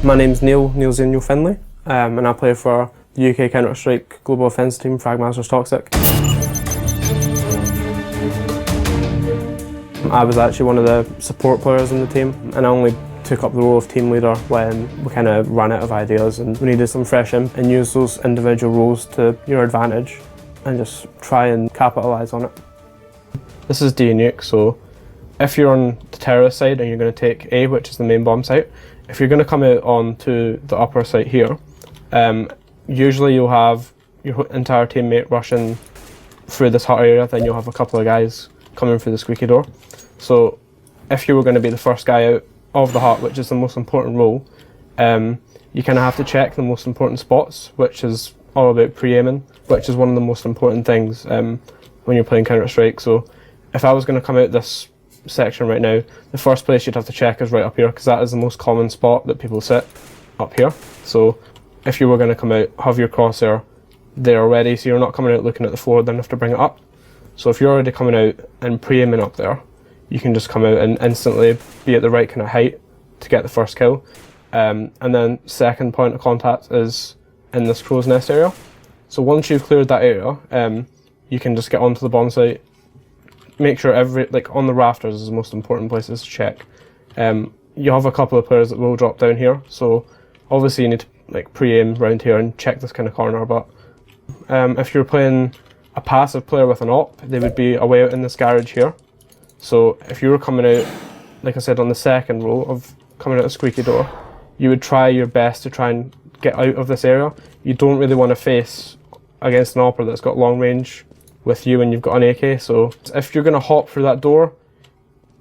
My name's Neil Zenial Finlay, and I play for the UK Counter-Strike Global Offence team, Fragmasters Toxic. I was actually one of the support players in the team, and I only took up the role of team leader when we kind of ran out of ideas and we needed some fresh and use those individual roles to your advantage and just try and capitalise on it. This is D nuke, so if you're on the terrorist side and you're going to take A, which is the main bomb site, if you're going to come out onto the upper site here, usually you'll have your entire teammate rushing through this hut area, then you'll have a couple of guys coming through the squeaky door. So if you were going to be the first guy out of the hut, which is the most important role, you kind of have to check the most important spots, which is all about pre-aiming, which is one of the most important things when you're playing Counter-Strike. So if I was going to come out this section right now, the first place you'd have to check is right up here, because that is the most common spot that people sit, up here. So if you were going to come out, have your crosshair there already, so you're not coming out looking at the floor, then you have to bring it up. So if you're already coming out and pre-aiming up there, you can just come out and instantly be at the right kind of height to get the first kill. And then second point of contact is in this crow's nest area. So once you've cleared that area, you can just get onto the bomb site. Make sure on the rafters is the most important places to check. You have a couple of players that will drop down here, so obviously you need to pre-aim around here and check this kind of corner. But if you're playing a passive player with an op, they would be away out in this garage here. So if you were coming out, like I said, on the second row of coming out a squeaky door, you would try your best to try and get out of this area. You don't really want to face against an opper that's got long range with you and you've got an AK. So if you're going to hop through that door,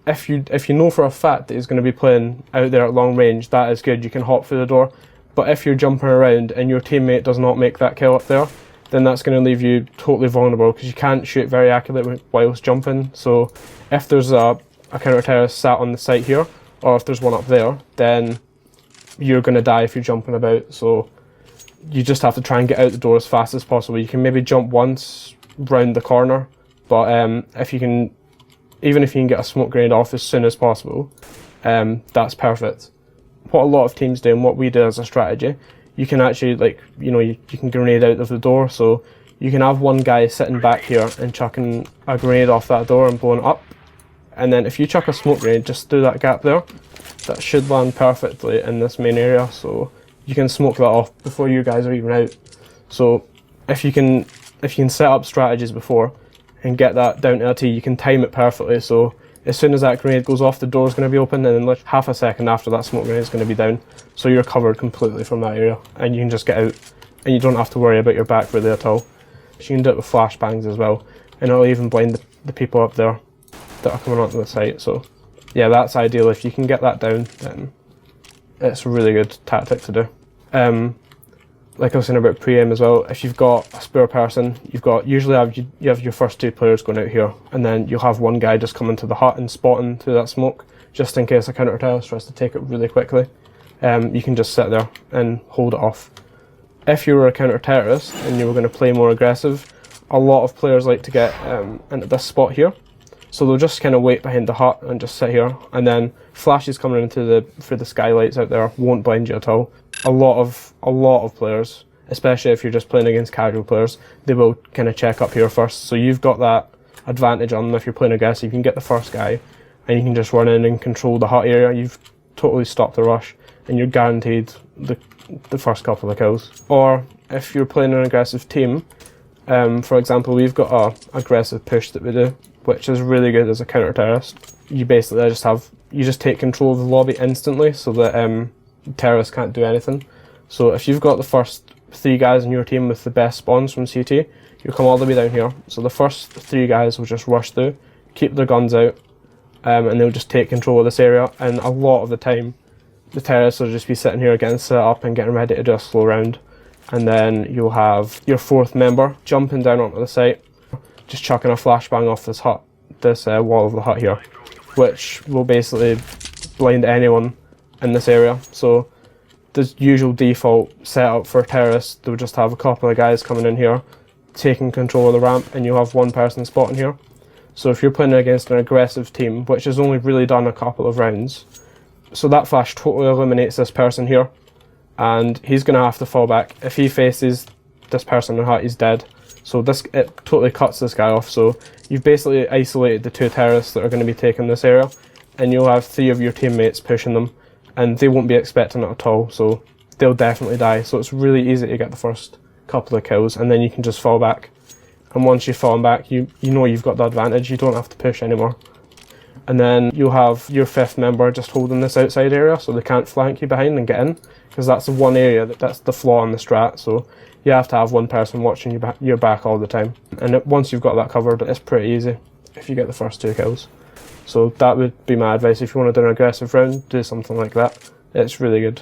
if you know for a fact that he's going to be playing out there at long range, that is good, you can hop through the door. But if you're jumping around and your teammate does not make that kill up there, then that's going to leave you totally vulnerable, because you can't shoot very accurately whilst jumping. So if there's a counter-terrorist sat on the site here, or if there's one up there, then you're going to die if you're jumping about. So you just have to try and get out the door as fast as possible. You can maybe jump once round the corner, but even if you can get a smoke grenade off as soon as possible, that's perfect. What a lot of teams do and what we do as a strategy, you can actually you can grenade out of the door. So you can have one guy sitting back here and chucking a grenade off that door and blowing it up, and then if you chuck a smoke grenade just through that gap there, that should land perfectly in this main area, so you can smoke that off before you guys are even out. So if you can set up strategies before and get that down to a T, you can time it perfectly. So as soon as that grenade goes off, the door is going to be open, and then half a second after that smoke grenade is going to be down. So you're covered completely from that area, and you can just get out, and you don't have to worry about your back really at all. So you can do it with flashbangs as well, and it'll even blind the people up there that are coming onto the site. So yeah, that's ideal. If you can get that down, then it's a really good tactic to do. Like I was saying about pre-aim as well, if you've got a spare person, you have your first two players going out here, and then you'll have one guy just coming to the hut and spotting through that smoke, just in case a counter-terrorist tries to take it really quickly. You can just sit there and hold it off. If you were a counter-terrorist and you were going to play more aggressive, a lot of players like to get into this spot here. So they'll just kind of wait behind the hut and just sit here, and then flashes coming through the skylights out there won't blind you at all. A lot of players, especially if you're just playing against casual players, they will kind of check up here first. So you've got that advantage on them if you're playing aggressive. You can get the first guy and you can just run in and control the hut area. You've totally stopped the rush and you're guaranteed the first couple of kills. Or if you're playing an aggressive team, for example, we've got a aggressive push that we do, which is really good as a counter-terrorist. You basically just take control of the lobby instantly, so that terrorists can't do anything. So if you've got the first three guys in your team with the best spawns from CT, you come all the way down here. So the first three guys will just rush through, keep their guns out, and they'll just take control of this area. And a lot of the time, the terrorists will just be sitting here getting set up and getting ready to do a slow round. And then you'll have your fourth member jumping down onto the site, just chucking a flashbang off this hut, this wall of the hut here, which will basically blind anyone in this area. So the usual default setup for terrorists, they'll just have a couple of guys coming in here, taking control of the ramp, and you'll have one person spotting here. So if you're playing against an aggressive team, which has only really done a couple of rounds, so that flash totally eliminates this person here. and he's going to have to fall back. If he faces this person in hut, he's dead. So it totally cuts this guy off. So you've basically isolated the 2 terrorists that are going to be taking this area, and you'll have 3 of your teammates pushing them, and they won't be expecting it at all, so they'll definitely die. So it's really easy to get the first couple of kills, and then you can just fall back. And once you've fallen back, you know you've got the advantage, you don't have to push anymore. And then you'll have your 5th member just holding this outside area, so they can't flank you behind and get in, because that's the one area that's the flaw in the strat. So you have to have one person watching your back all the time. And once you've got that covered, it's pretty easy if you get the first 2 kills. So that would be my advice. If you want to do an aggressive round, do something like that. It's really good.